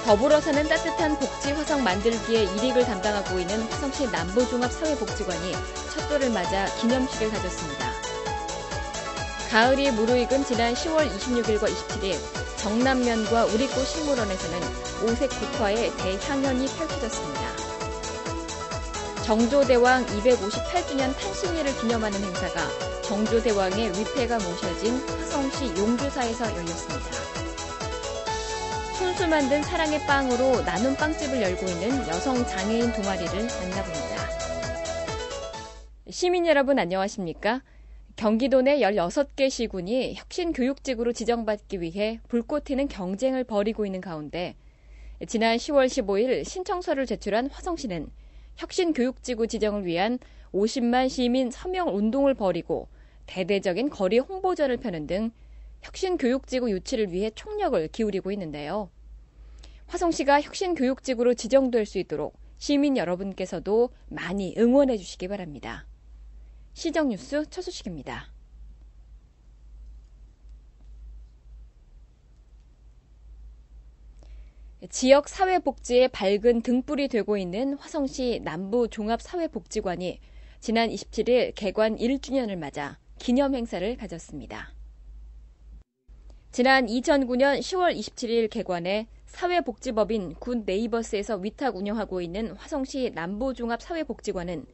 더불어서는 따뜻한 복지 화성 만들기에 일익을 담당하고 있는 화성시 남부종합사회복지관이 첫 돌을 맞아 기념식을 가졌습니다. 가을이 무르익은 지난 10월 26일과 27일 정남면과 우리꽃 식물원에서는 오색 국화의 대향연이 펼쳐졌습니다. 정조대왕 258주년 탄신일을 기념하는 행사가 정조대왕의 위패가 모셔진 화성시 용주사에서 열렸습니다. 손수 만든 사랑의 빵으로 나눔 빵집을 열고 있는 여성 장애인 동아리를 만나봅니다. 시민 여러분 안녕하십니까? 경기도 내 16개 시군이 혁신교육직으로 지정받기 위해 불꽃 튀는 경쟁을 벌이고 있는 가운데 지난 10월 15일 신청서를 제출한 화성시는 혁신교육지구 지정을 위한 50만 시민 서명 운동을 벌이고 대대적인 거리 홍보전을 펴는 등 혁신교육지구 유치를 위해 총력을 기울이고 있는데요. 화성시가 혁신교육지구로 지정될 수 있도록 시민 여러분께서도 많이 응원해 주시기 바랍니다. 시정뉴스 최소식입니다. 지역 사회복지에 밝은 등불이 되고 있는 화성시 남부종합사회복지관이 지난 27일 개관 1주년을 맞아 기념 행사를 가졌습니다. 지난 2009년 10월 27일 개관해 사회복지법인 굿네이버스에서 위탁 운영하고 있는 화성시 남부종합사회복지관은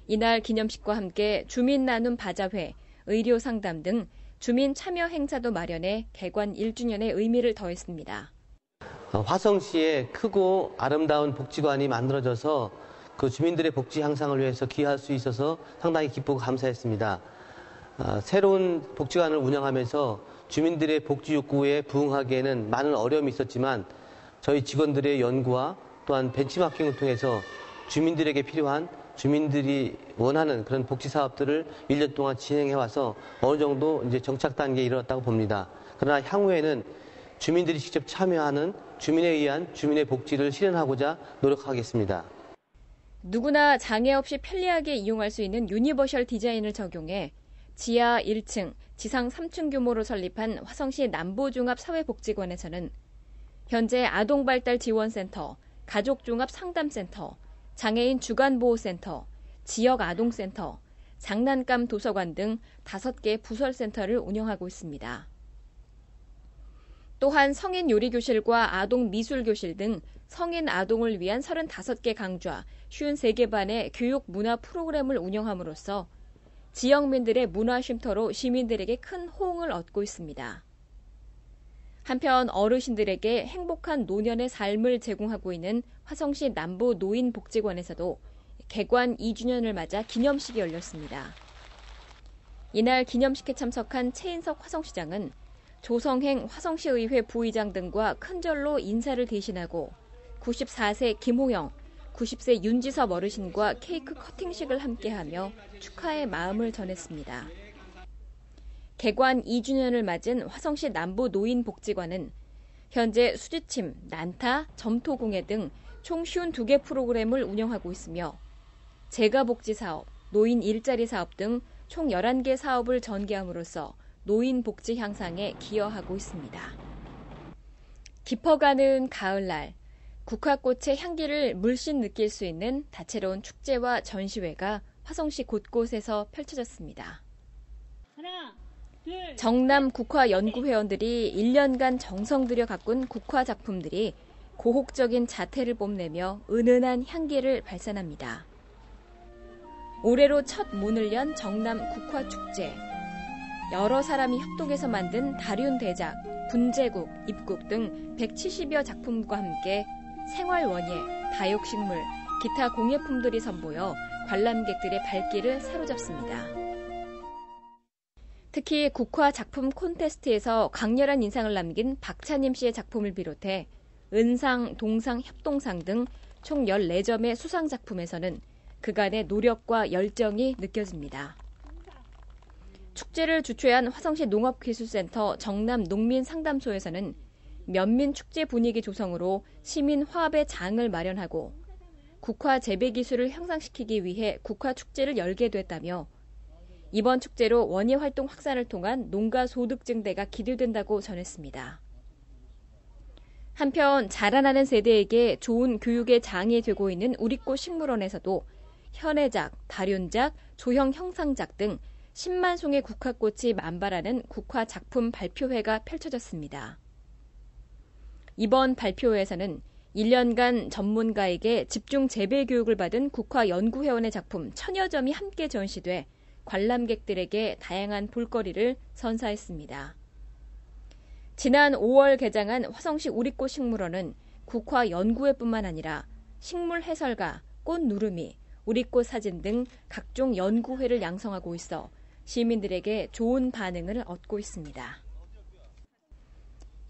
이날 기념식과 함께 주민나눔 바자회, 의료상담 등 주민 참여 행사도 마련해 개관 1주년의 의미를 더했습니다. 화성시에 크고 아름다운 복지관이 만들어져서 그 주민들의 복지 향상을 위해서 기여할 수 있어서 상당히 기쁘고 감사했습니다. 새로운 복지관을 운영하면서 주민들의 복지 욕구에 부응하기에는 많은 어려움이 있었지만 저희 직원들의 연구와 또한 벤치마킹을 통해서 주민들에게 필요한 주민들이 원하는 그런 복지 사업들을 1년 동안 진행해와서 어느 정도 이제 정착 단계에 이르렀다고 봅니다. 그러나 향후에는 주민들이 직접 참여하는 주민에 의한 주민의 복지를 실현하고자 노력하겠습니다. 누구나 장애 없이 편리하게 이용할 수 있는 유니버셜 디자인을 적용해 지하 1층, 지상 3층 규모로 설립한 화성시 남부종합사회복지관에서는 현재 아동발달지원센터, 가족종합상담센터, 장애인 주간보호센터, 지역아동센터, 장난감 도서관 등 5개 부설센터를 운영하고 있습니다. 또한 성인 요리교실과 아동 미술교실 등 성인 아동을 위한 35개 강좌, 53개 반의 교육 문화 프로그램을 운영함으로써 지역민들의 문화 쉼터로 시민들에게 큰 호응을 얻고 있습니다. 한편 어르신들에게 행복한 노년의 삶을 제공하고 있는 화성시 남부 노인복지관에서도 개관 2주년을 맞아 기념식이 열렸습니다. 이날 기념식에 참석한 최인석 화성시장은 조성행 화성시의회 부의장 등과 큰절로 인사를 대신하고 94세 김호영, 90세 윤지섭 어르신과 케이크 커팅식을 함께하며 축하의 마음을 전했습니다. 개관 2주년을 맞은 화성시 남부 노인복지관은 현재 수지침, 난타, 점토공예 등 총 52개 프로그램을 운영하고 있으며 재가복지사업, 노인 일자리 사업 등 총 11개 사업을 전개함으로써 노인 복지 향상에 기여하고 있습니다. 깊어가는 가을날, 국화꽃의 향기를 물씬 느낄 수 있는 다채로운 축제와 전시회가 화성시 곳곳에서 펼쳐졌습니다. 정남 국화 연구회원들이 1년간 정성 들여 가꾼 국화 작품들이 고혹적인 자태를 뽐내며 은은한 향기를 발산합니다. 올해로 첫 문을 연 정남 국화축제. 여러 사람이 협동해서 만든 다륜대작, 분재국, 입국 등 170여 작품과 함께 생활원예, 다육식물, 기타 공예품들이 선보여 관람객들의 발길을 사로잡습니다. 특히 국화 작품 콘테스트에서 강렬한 인상을 남긴 박찬임 씨의 작품을 비롯해 은상, 동상, 협동상 등 총 14점의 수상 작품에서는 그간의 노력과 열정이 느껴집니다. 축제를 주최한 화성시 농업기술센터 정남농민상담소에서는 면민축제 분위기 조성으로 시민 화합의 장을 마련하고 국화 재배 기술을 향상시키기 위해 국화축제를 열게 됐다며 이번 축제로 원예활동 확산을 통한 농가 소득 증대가 기대된다고 전했습니다. 한편 자라나는 세대에게 좋은 교육의 장이 되고 있는 우리꽃 식물원에서도 현애작, 다륜작, 조형 형상작 등 10만 송의 국화꽃이 만발하는 국화 작품 발표회가 펼쳐졌습니다. 이번 발표회에서는 1년간 전문가에게 집중 재배 교육을 받은 국화연구회원의 작품 1000여 점이 함께 전시돼 관람객들에게 다양한 볼거리를 선사했습니다. 지난 5월 개장한 화성시 우리꽃 식물원은 국화 연구회뿐만 아니라 식물 해설가, 꽃 누르미, 우리꽃 사진 등 각종 연구회를 양성하고 있어 시민들에게 좋은 반응을 얻고 있습니다.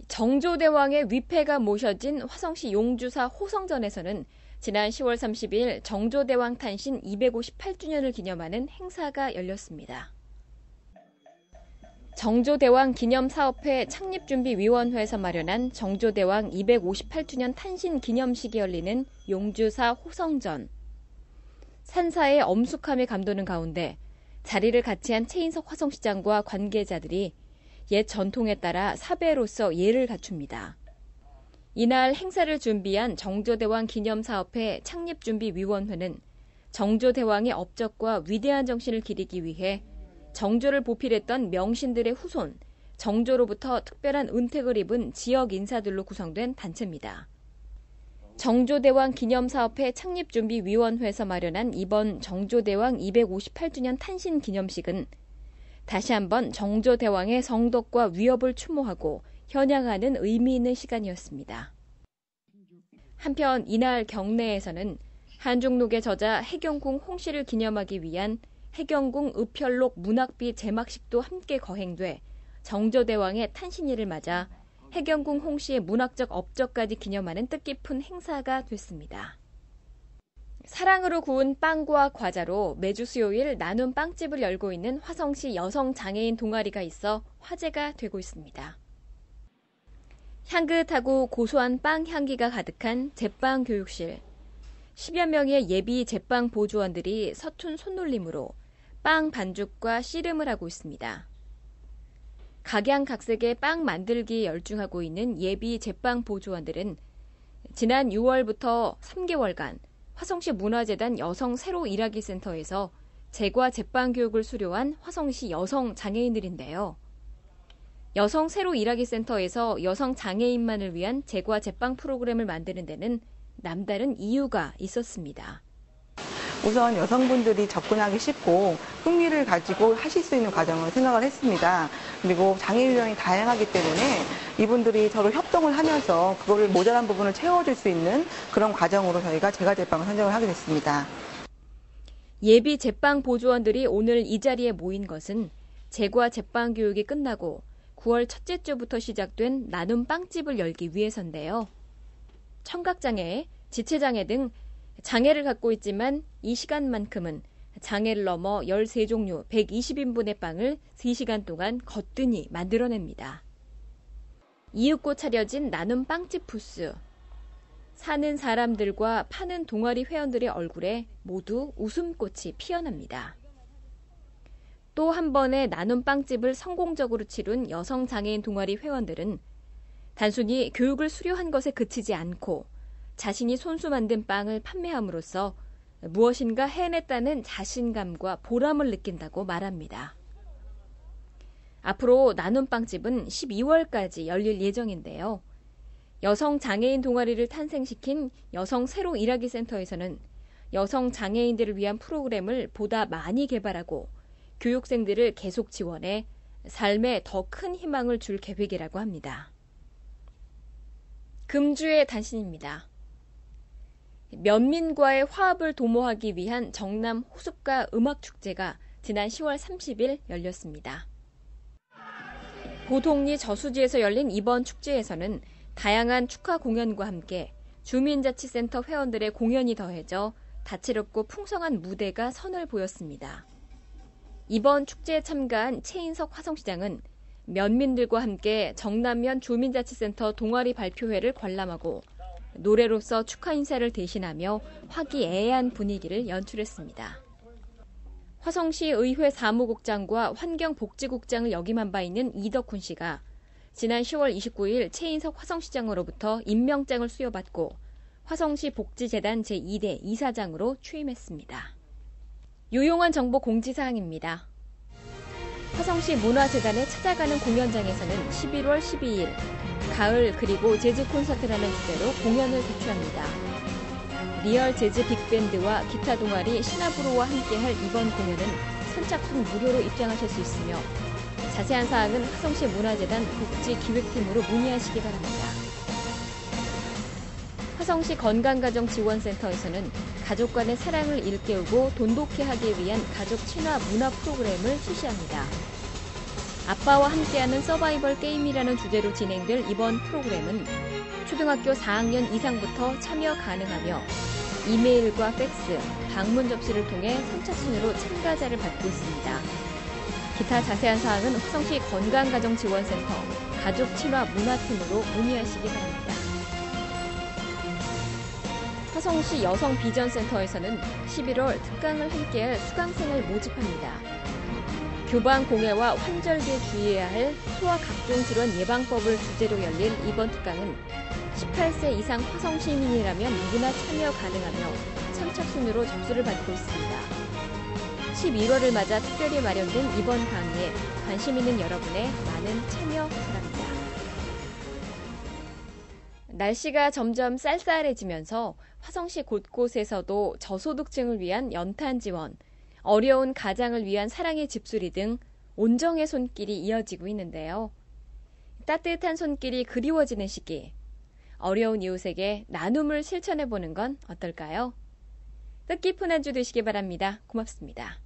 정조대왕의 위패가 모셔진 화성시 용주사 호성전에서는 지난 10월 30일 정조대왕 탄신 258주년을 기념하는 행사가 열렸습니다. 정조대왕 기념사업회 창립준비위원회에서 마련한 정조대왕 258주년 탄신 기념식이 열리는 용주사 호성전. 산사의 엄숙함에 감도는 가운데 자리를 같이 한 최인석 화성시장과 관계자들이 옛 전통에 따라 사배로서 예를 갖춥니다. 이날 행사를 준비한 정조대왕 기념사업회 창립준비위원회는 정조대왕의 업적과 위대한 정신을 기리기 위해 정조를 보필했던 명신들의 후손, 정조로부터 특별한 은택을 입은 지역 인사들로 구성된 단체입니다. 정조대왕 기념사업회 창립준비위원회에서 마련한 이번 정조대왕 258주년 탄신 기념식은 다시 한번 정조대왕의 성덕과 위협을 추모하고 현양하는 의미 있는 시간이었습니다. 한편 이날 경내에서는 한중록의 저자 해경궁 홍씨를 기념하기 위한 해경궁 읍혈록 문학비 제막식도 함께 거행돼 정조대왕의 탄신일을 맞아 해경궁 홍씨의 문학적 업적까지 기념하는 뜻깊은 행사가 됐습니다. 사랑으로 구운 빵과 과자로 매주 수요일 나눔 빵집을 열고 있는 화성시 여성장애인 동아리가 있어 화제가 되고 있습니다. 향긋하고 고소한 빵 향기가 가득한 제빵 교육실. 10여 명의 예비 제빵 보조원들이 서툰 손놀림으로 빵 반죽과 씨름을 하고 있습니다. 각양각색의 빵 만들기에 열중하고 있는 예비 제빵 보조원들은 지난 6월부터 3개월간 화성시 문화재단 여성 새로 일하기 센터에서 제과 제빵 교육을 수료한 화성시 여성 장애인들인데요. 여성 새로 일하기 센터에서 여성 장애인만을 위한 제과 제빵 프로그램을 만드는 데는 남다른 이유가 있었습니다. 우선 여성분들이 접근하기 쉽고 흥미를 가지고 하실 수 있는 과정을 생각을 했습니다. 그리고 장애 유형이 다양하기 때문에 이분들이 서로 협동을 하면서 그거를 모자란 부분을 채워줄 수 있는 그런 과정으로 저희가 제과 제빵을 선정을 하게 됐습니다. 예비 제빵 보조원들이 오늘 이 자리에 모인 것은 제과 제빵 교육이 끝나고 9월 첫째 주부터 시작된 나눔 빵집을 열기 위해서인데요. 청각장애, 지체장애 등 장애를 갖고 있지만 이 시간만큼은 장애를 넘어 13종류 120인분의 빵을 3시간 동안 거뜬히 만들어냅니다. 이윽고 차려진 나눔 빵집 부스. 사는 사람들과 파는 동아리 회원들의 얼굴에 모두 웃음꽃이 피어납니다. 또 한 번의 나눔 빵집을 성공적으로 치룬 여성장애인 동아리 회원들은 단순히 교육을 수료한 것에 그치지 않고 자신이 손수 만든 빵을 판매함으로써 무엇인가 해냈다는 자신감과 보람을 느낀다고 말합니다. 앞으로 나눔빵집은 12월까지 열릴 예정인데요. 여성 장애인 동아리를 탄생시킨 여성 새로 일하기 센터에서는 여성 장애인들을 위한 프로그램을 보다 많이 개발하고 교육생들을 계속 지원해 삶에 더 큰 희망을 줄 계획이라고 합니다. 금주의 단신입니다. 면민과의 화합을 도모하기 위한 정남 호숫가 음악축제가 지난 10월 30일 열렸습니다. 보동리 저수지에서 열린 이번 축제에서는 다양한 축하 공연과 함께 주민자치센터 회원들의 공연이 더해져 다채롭고 풍성한 무대가 선을 보였습니다. 이번 축제에 참가한 최인석 화성시장은 면민들과 함께 정남면 주민자치센터 동아리 발표회를 관람하고 노래로서 축하 인사를 대신하며 화기애애한 분위기를 연출했습니다. 화성시 의회 사무국장과 환경복지국장을 역임한 바 있는 이덕훈 씨가 지난 10월 29일 최인석 화성시장으로부터 임명장을 수여받고 화성시 복지재단 제2대 이사장으로 취임했습니다. 유용한 정보 공지사항입니다. 화성시 문화재단에 찾아가는 공연장에서는 11월 12일 가을 그리고 재즈 콘서트라는 주제로 공연을 개최합니다. 리얼 재즈 빅밴드와 기타 동아리 시나브로와 함께할 이번 공연은 선착순 무료로 입장하실 수 있으며 자세한 사항은 화성시 문화재단 복지기획팀으로 문의하시기 바랍니다. 화성시 건강가정지원센터에서는 가족 간의 사랑을 일깨우고 돈독해 하기 위한 가족 친화 문화 프로그램을 실시합니다. 아빠와 함께하는 서바이벌 게임이라는 주제로 진행될 이번 프로그램은 초등학교 4학년 이상부터 참여 가능하며 이메일과 팩스, 방문 접시를 통해 선착순으로 참가자를 받고 있습니다. 기타 자세한 사항은 화성시 건강가정지원센터 가족친화문화팀으로 문의하시기 바랍니다. 화성시 여성비전센터에서는 11월 특강을 함께할 수강생을 모집합니다. 교방공해와 환절기에 주의해야 할 소아 각종 질환 예방법을 주제로 열릴 이번 특강은 18세 이상 화성시민이라면 누구나 참여 가능하며 선착순으로 접수를 받고 있습니다. 11월을 맞아 특별히 마련된 이번 강의에 관심 있는 여러분의 많은 참여 바랍니다. 날씨가 점점 쌀쌀해지면서 화성시 곳곳에서도 저소득층을 위한 연탄 지원, 어려운 가장을 위한 사랑의 집수리 등 온정의 손길이 이어지고 있는데요. 따뜻한 손길이 그리워지는 시기, 어려운 이웃에게 나눔을 실천해보는 건 어떨까요? 뜻깊은 한 주 되시기 바랍니다. 고맙습니다.